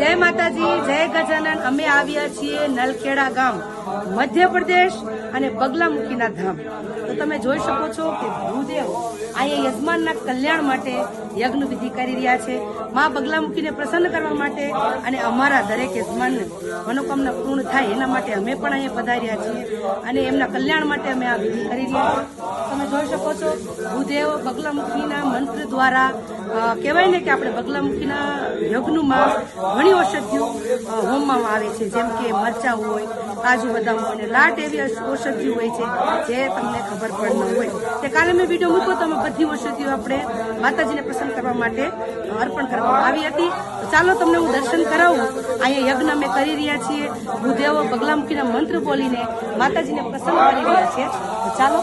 जय माताजी जय गजानन। अमे आव्या छीए नलखेड़ा गाम मध्य प्रदेश अने बगलामुखीना धाम। तो तमे जोई शको छो के भूदेव आया यजमानना कल्याण माटे यज्ञ विधि करी रह्या छे। मां बगलामुखीने प्रसन्न करवा माटे अने अमारा दरेक यजमानने मनोकामना पूर्ण थाय एना माटे अमे पण अहींया पधार्या छीए अने एमना कल्याण माटे अमे आ विधि करी रह्या छीए। तमे जोई शको छो भूदेव बगलामुखीना मंत्र द्वारा कहेवाय ने के आपणे बगलामुखीना यज्ञनुं घणी औषधिओ होमवामां आवे छे, जेम के मरचा होय, काजू बदाम होय ने लाट एवी औषधिओ होय छे जे तमने खबर पण न होय। ते काले मैं विडियो मूक्यो तो बधी औषधिओ आपणे माताजीने प्रसन्न करवा माटे अर्पण करवामां आवी हती। तो चालो तमने हूँ दर्शन करावुं। अहींया यज्ञ अमे करी रह्या छीए। भूदेव बगलामुखीना मंत्र बोलीने माताजीने प्रसन्न करी रह्या छे। तो चालो।